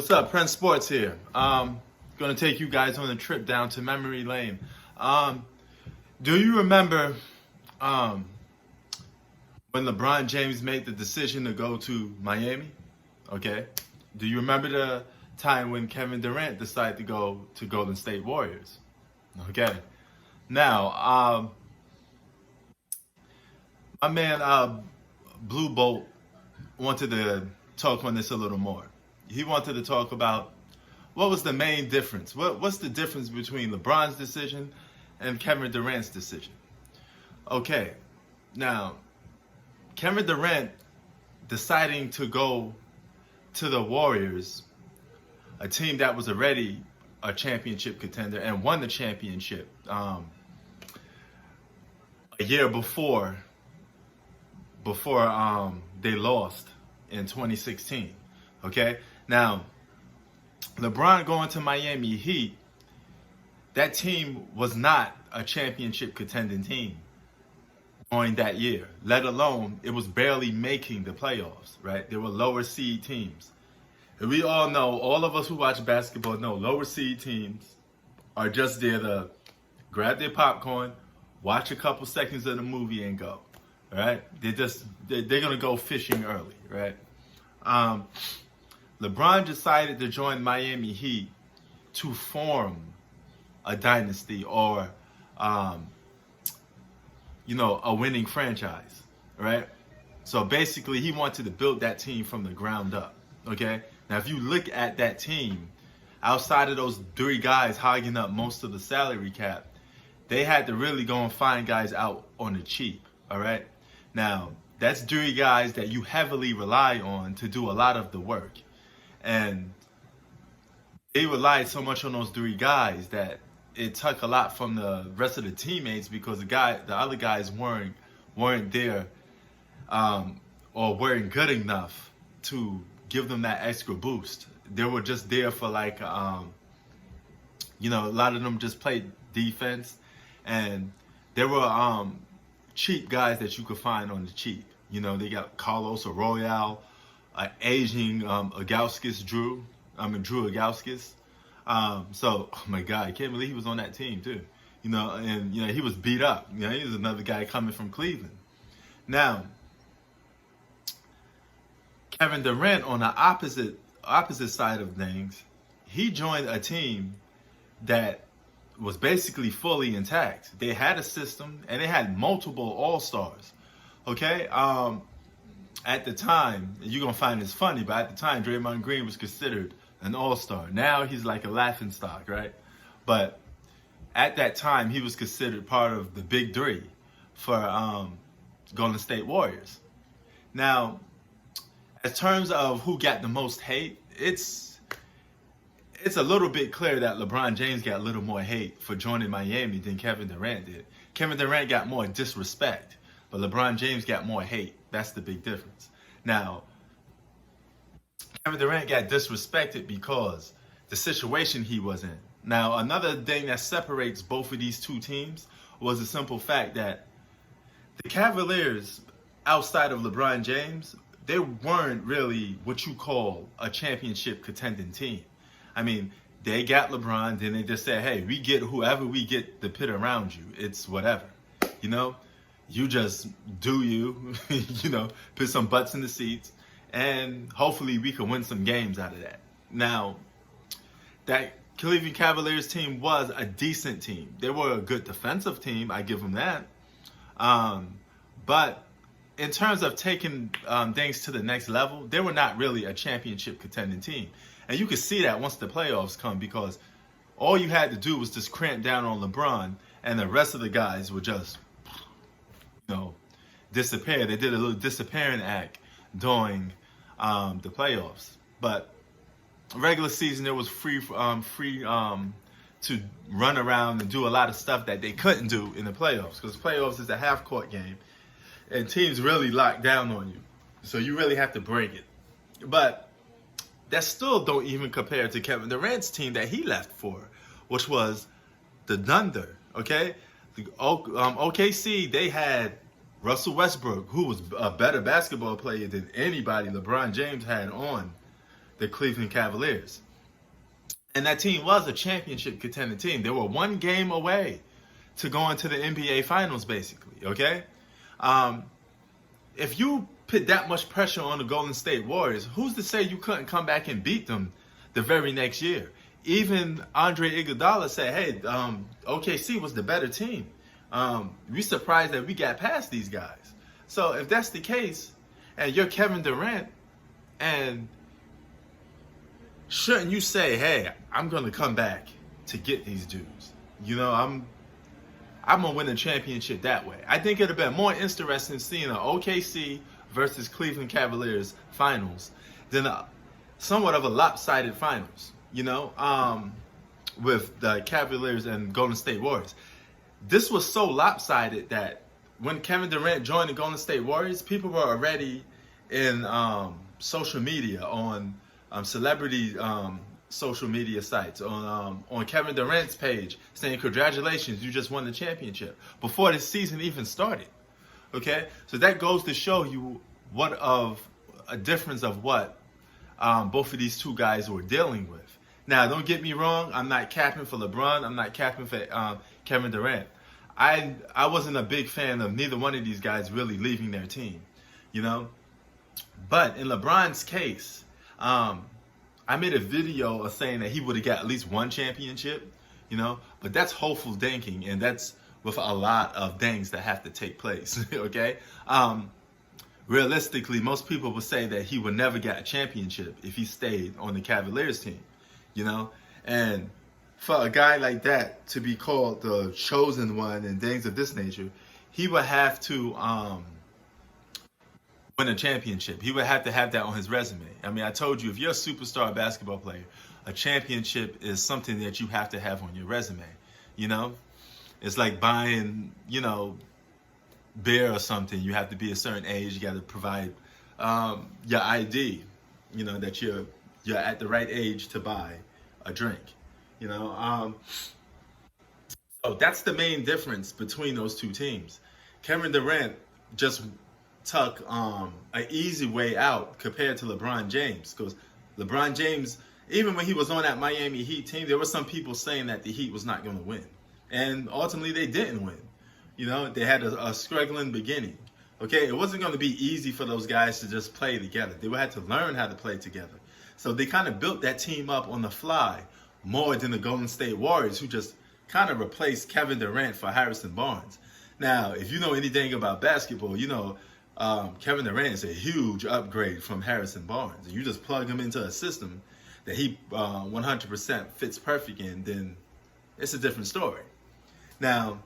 What's up, Prince Sports here. Gonna take you guys on a trip down to memory lane. Do you remember when LeBron James made the decision to go to Miami? Okay. Do you remember the time when Kevin Durant decided to go to Golden State Warriors? Okay. Now, my man Blue Bolt wanted to talk on this a little more. He wanted to talk about what was the main difference. What's the difference between LeBron's decision and Kevin Durant's decision? Okay, now Kevin Durant deciding to go to the Warriors, a team that was already a championship contender and won the championship a year before they lost in 2016. Okay, now LeBron going to Miami Heat, that team was not a championship contending team during that year, let alone it was barely making the playoffs, right? There were lower seed teams. And we all know, all of us who watch basketball know, lower seed teams are just there to grab their popcorn, watch a couple seconds of the movie and go, right? They're going to go fishing early, right? LeBron decided to join Miami Heat to form a dynasty or, a winning franchise, right? So basically, he wanted to build that team from the ground up, okay? Now, if you look at that team, outside of those three guys hogging up most of the salary cap, they had to really go and find guys out on the cheap, all right? Now, that's three guys that you heavily rely on to do a lot of the work. And they relied so much on those three guys that it took a lot from the rest of the teammates because the other guys weren't there or weren't good enough to give them that extra boost. They were just there for a lot of them just played defense, and there were cheap guys that you could find on the cheap. They got Carlos Arroyo, aging Drew Agauskas. So, oh my God, I can't believe he was on that team too. And he was beat up. He was another guy coming from Cleveland. Now, Kevin Durant on the opposite side of things, he joined a team that was basically fully intact. They had a system and they had multiple all-stars. Okay? At the time, you're going to find this funny, but at the time, Draymond Green was considered an all-star. Now he's like a laughingstock, right? But at that time, he was considered part of the big three for Golden State Warriors. Now, in terms of who got the most hate, it's a little bit clear that LeBron James got a little more hate for joining Miami than Kevin Durant did. Kevin Durant got more disrespect, but LeBron James got more hate. That's the big difference. Now, Kevin Durant got disrespected because the situation he was in. Now, another thing that separates both of these two teams was the simple fact that the Cavaliers, outside of LeBron James, they weren't really what you call a championship contending team. I mean, they got LeBron, then they just said, hey, we get whoever we get to pit around you. It's whatever. You just do you, put some butts in the seats, and hopefully we can win some games out of that. Now, that Cleveland Cavaliers team was a decent team. They were a good defensive team. I give them that. But in terms of taking things to the next level, they were not really a championship contending team. And you could see that once the playoffs come, because all you had to do was just cramp down on LeBron, and the rest of the guys would just, disappear. They did a little disappearing act during the playoffs. But regular season, it was free to run around and do a lot of stuff that they couldn't do in the playoffs, because the playoffs is a half-court game, and teams really lock down on you. So you really have to break it. But that still don't even compare to Kevin Durant's team that he left for, which was the Thunder, okay? The OKC, they had Russell Westbrook, who was a better basketball player than anybody LeBron James had on the Cleveland Cavaliers. And that team was a championship contending team. They were one game away to go into the NBA Finals, basically, okay? If you put that much pressure on the Golden State Warriors, who's to say you couldn't come back and beat them the very next year? Even Andre Iguodala said, hey, OKC was the better team. We surprised that we got past these guys. So if that's the case, and you're Kevin Durant, and shouldn't you say, hey, I'm going to come back to get these dudes? You know, I'm going to win a championship that way. I think it would have been more interesting seeing an OKC versus Cleveland Cavaliers finals than somewhat of a lopsided finals, you know, with the Cavaliers and Golden State Warriors. This was so lopsided that when Kevin Durant joined the Golden State Warriors, people were already in social media, on celebrity social media sites, on Kevin Durant's page, saying congratulations, you just won the championship, before the season even started. Okay, so that goes to show you what of a difference of what both of these two guys were dealing with. Now, don't get me wrong, I'm not capping for LeBron, I'm not capping for Kevin Durant. I wasn't a big fan of neither one of these guys really leaving their team, you know. But in LeBron's case, I made a video of saying that he would have got at least one championship, you know, but that's hopeful thinking, and that's with a lot of things that have to take place, okay? Realistically, most people would say that he would never get a championship if he stayed on the Cavaliers team, you know? And for a guy like that to be called the chosen one and things of this nature, he would have to win a championship. He would have to have that on his resume. I mean, I told you, if you're a superstar basketball player, a championship is something that you have to have on your resume, you know? It's like buying, you know, beer or something. You have to be a certain age. You got to provide your ID, you know, that you're at the right age to buy a drink, you know? So that's the main difference between those two teams. Kevin Durant just took an easy way out compared to LeBron James, because LeBron James, even when he was on that Miami Heat team, there were some people saying that the Heat was not going to win, and ultimately they didn't win. You know, they had a struggling beginning. Okay, it wasn't going to be easy for those guys to just play together. They would have to learn how to play together. So they kind of built that team up on the fly more than the Golden State Warriors, who just kind of replaced Kevin Durant for Harrison Barnes. Now, if you know anything about basketball, you know Kevin Durant is a huge upgrade from Harrison Barnes. You just plug him into a system that he 100% fits perfect in, then it's a different story. Now,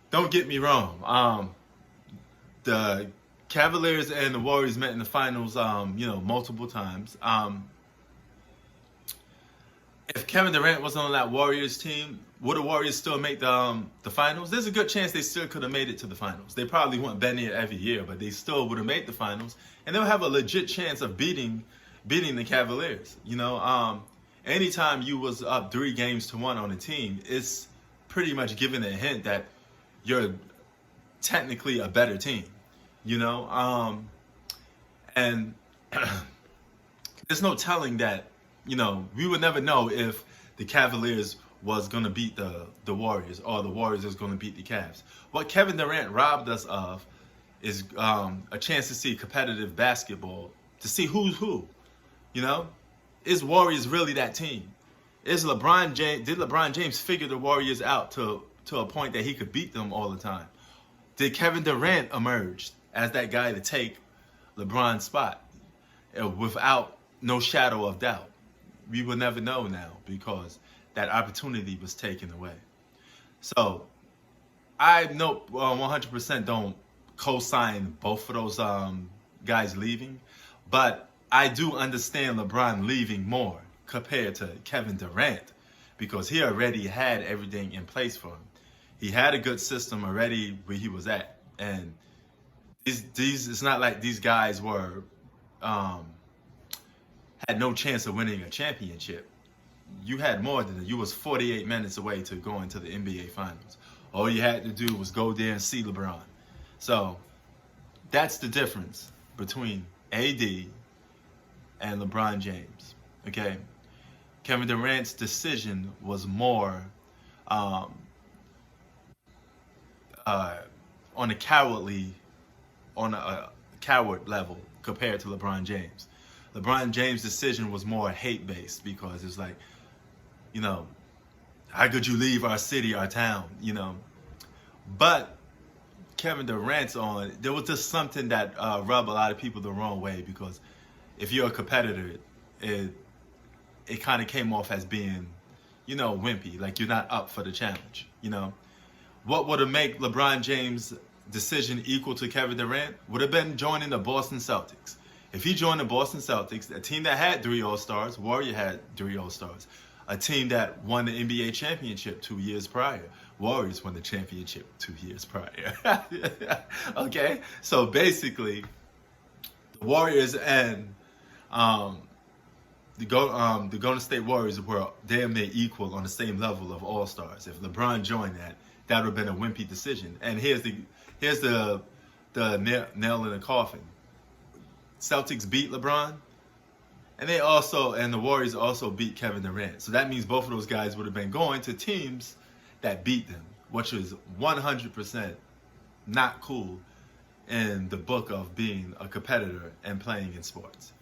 don't get me wrong. The Cavaliers and the Warriors met in the finals, you know, multiple times. If Kevin Durant wasn't on that Warriors team, would the Warriors still make the finals? There's a good chance they still could have made it to the finals. They probably wouldn't been there every year, but they still would have made the finals, and they'll have a legit chance of beating the Cavaliers. You know, anytime you was up 3-1 on a team, it's pretty much giving a hint that you're technically a better team. You know, and there's no telling that. You know, we would never know if the Cavaliers was going to beat the Warriors, or the Warriors was going to beat the Cavs. What Kevin Durant robbed us of is a chance to see competitive basketball, to see who's who. You know, is Warriors really that team? Did LeBron James figure the Warriors out to a point that he could beat them all the time? Did Kevin Durant emerge as that guy to take LeBron's spot without no shadow of doubt? We will never know now, because that opportunity was taken away. So I know 100% don't co-sign both of those guys leaving, but I do understand LeBron leaving more compared to Kevin Durant, because he already had everything in place for him. He had a good system already where he was at, and these it's not like these guys were had no chance of winning a championship. You had more than that. You was 48 minutes away to going to the NBA Finals. All you had to do was go there and see LeBron. So that's the difference between AD and LeBron James. Okay, Kevin Durant's decision was more um, uh, on a cowardly, on a coward level compared to LeBron James. LeBron James' decision was more hate based because it's like, you know, how could you leave our city, our town, you know? But Kevin Durant's on, there was just something that rubbed a lot of people the wrong way because if you're a competitor, it it kind of came off as being, you know, wimpy, like you're not up for the challenge, you know? What would have made LeBron James' decision equal to Kevin Durant would have been joining the Boston Celtics. If he joined the Boston Celtics, a team that had 3 All-Stars, Warrior had 3 All-Stars, a team that won the NBA championship 2 years prior. Warriors won the championship 2 years prior. Okay? So basically, the Warriors and the Golden State Warriors were damn near equal on the same level of All-Stars. If LeBron joined that would have been a wimpy decision. And here's the nail in the coffin. Celtics beat LeBron, and the Warriors also beat Kevin Durant. So that means both of those guys would have been going to teams that beat them, which was 100% not cool in the book of being a competitor and playing in sports.